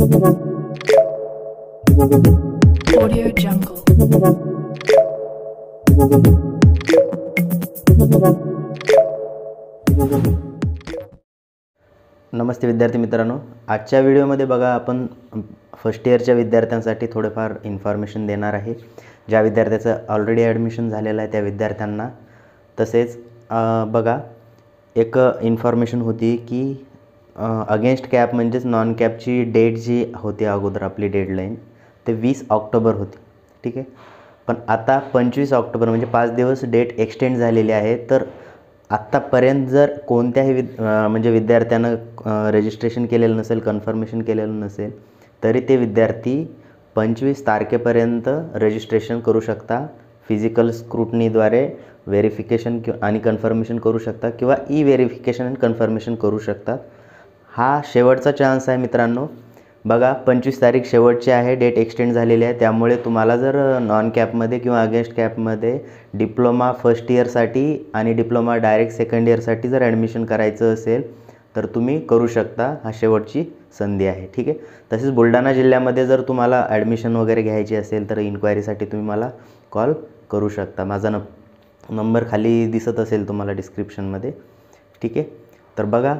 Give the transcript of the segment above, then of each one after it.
Audio Jungle. नमस्ते विद्यार्थी मित्रांनो, आजच्या व्हिडिओमध्ये बघा आपण फर्स्ट इयरच्या विद्यार्थ्यांसाठी थोडेफार इन्फॉर्मेशन देणार आहे. ज्या विद्यार्थ्याचं ऑलरेडी ॲडमिशन झालेलं आहे त्या विद्यार्थ्यांना. तसेच बघा एक इन्फॉर्मेशन होती की अगेन्स्ट कॅप म्हणजेच नॉन कॅपची डेट जी होती अगोदर आपली डेडलाईन ते 20 ऑक्टोबर होती. ठीक आहे, पण आता 25 ऑक्टोबर म्हणजे 5 दिवस डेट एक्सटेंड झालेली आहे. तर आत्तापर्यंत जर कोणत्याही म्हणजे विद्यार्थ्यानं रजिस्ट्रेशन केलेलं नसेल, कन्फर्मेशन केलेलं नसेल, तरी ते विद्यार्थी 25 तारखेपर्यंत रजिस्ट्रेशन करू शकता. फिजिकल स्क्रूटनीद्वारे व्हेरिफिकेशन आणि कन्फर्मेशन करू शकता किंवा ई व्हेरिफिकेशन आणि कन्फर्मेशन करू शकतात. हा शेवटचा चान्स आहे मित्रांनो. बघा 25 तारीख शेवटची आहे, डेट एक्सटेंड झालेली आहे. त्यामुळे तुम्हाला जर नॉन कॅपमध्ये किंवा अगेन्स्ट कॅपमध्ये डिप्लोमा फर्स्ट इयरसाठी आणि डिप्लोमा डायरेक्ट सेकंड इयरसाठी जर ॲडमिशन करायचं असेल तर तुम्ही करू शकता. हा शेवटची संधी आहे. ठीक आहे. तसेच बुलढाणा जिल्ह्यामध्ये जर तुम्हाला ॲडमिशन वगैरे घ्यायची असेल तर इन्क्वायरीसाठी तुम्ही मला कॉल करू शकता. माझा नंबर खाली दिसत असेल तुम्हाला डिस्क्रिप्शनमध्ये. ठीक आहे. तर बघा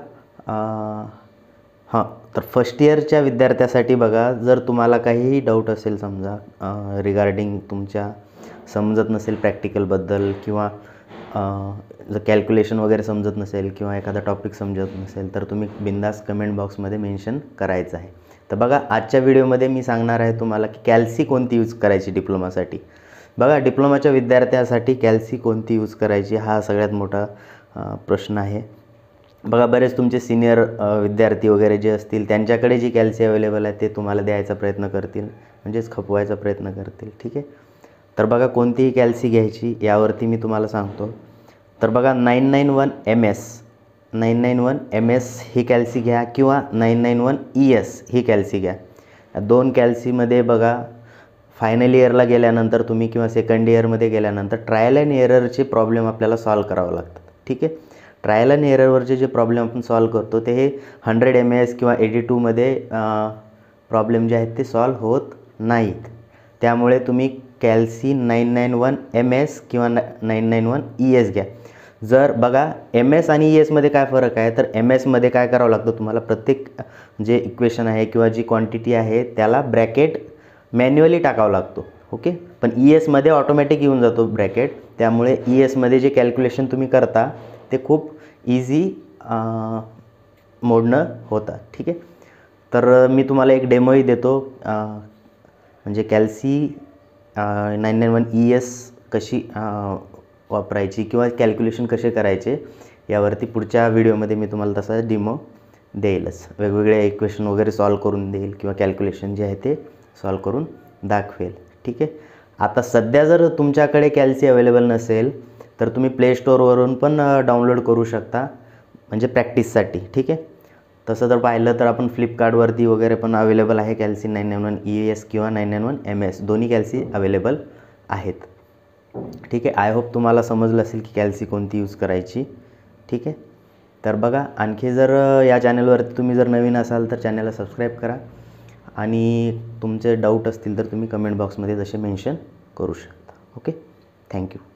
तर फर्स्ट इयरच्या विद्यार्थ्यासाठी बघा, जर तुम्हाला काहीही डाऊट असेल समजा रिगार्डिंग तुमच्या समजत नसेल प्रॅक्टिकलबद्दल किंवा जर कॅल्क्युलेशन वगैरे समजत नसेल किंवा एखादा टॉपिक समजत नसेल तर तुम्ही बिंदास कमेंट बॉक्समध्ये मेन्शन करायचं आहे. तर बघा आजच्या व्हिडिओमध्ये मी सांगणार आहे तुम्हाला की कॅल्सी कोणती यूज करायची डिप्लोमासाठी. बघा डिप्लोमाच्या विद्यार्थ्यासाठी कॅल्सी कोणती यूज करायची हा सगळ्यात मोठा प्रश्न आहे. बघा बरेच तुमचे सिनियर विद्यार्थी वगैरे जे असतील त्यांच्याकडे जी कॅल्सी अवेलेबल आहे ते तुम्हाला द्यायचा प्रयत्न करतील, म्हणजेच खपवायचा प्रयत्न करतील. ठीक आहे. तर बघा कोणतीही कॅल्सी घ्यायची यावरती मी तुम्हाला सांगतो. तर बघा 991 MS ही कॅल्सी घ्या किंवा 991 ES ही कॅल्सी घ्या. दोन कॅल्सीमध्ये बघा फायनल इयरला गेल्यानंतर तुम्ही किंवा सेकंड इयरमध्ये गेल्यानंतर ट्रायल अँड एररचे प्रॉब्लेम आपल्याला सॉल्व करावं लागतात. ठीक आहे. ट्रायल अँड एररवरचे जे प्रॉब्लेम आपण सॉल्व करतो ते हे 100 MS किंवा 82मध्ये प्रॉब्लेम जे आहेत ते सॉल्व होत नाहीत. त्यामुळे तुम्ही कॅल्सी 991 MS किंवा 991 ES घ्या. जर बघा MS आणि ESमध्ये काय फरक आहे, तर MSमध्ये काय करावं लागतं तुम्हाला, प्रत्येक जे इक्वेशन आहे किंवा जी क्वांटिटी आहे त्याला ब्रॅकेट मॅन्युअली टाकावा लागतो. ओके. पण ESमध्ये ऑटोमॅटिक येऊन जातो ब्रॅकेट. त्यामुळे ESमध्ये जे कॅल्क्युलेशन तुम्ही करता ते खूप इझी मोडनं होतं. ठीक आहे. तर मी तुम्हाला एक डेमोही देतो, म्हणजे कॅल्सी 991 ES कशी वापरायची किंवा कॅल्क्युलेशन कसे करायचे यावरती पुढच्या व्हिडिओमध्ये मी तुम्हाला तसा डेमो देईलच. वेगवेगळे इक्वेशन वगैरे सॉल्व करून देईल किंवा कॅल्क्युलेशन जे आहे ते सॉल्व करून दाखवेल. ठीक आहे. आता सध्या जर तुमच्याकडे कॅल्सी अवेलेबल नसेल तर तुम्ही प्ले स्टोअरवरून पण डाउनलोड करू शकता, म्हणजे प्रॅक्टिससाठी. ठीक आहे. तसं जर पाहिलं तर आपण फ्लिपकार्टवरती वगैरे पण अवेलेबल आहे कॅल्सी 991 ES किंवा 991 MS दोन्ही कॅल्सी अवेलेबल आहेत. ठीक आहे. आय होप तुम्हाला समजलं असेल की कॅल्सी कोणती यूज करायची. ठीक आहे. तर बघा आणखी जर या चॅनलवरती तुम्ही जर नवीन असाल तर चॅनलला सबस्क्राईब करा आणि तुमचे डाऊट असतील तर तुम्ही कमेंट बॉक्समध्ये जसे मेन्शन करू शकता. ओके. थँक्यू.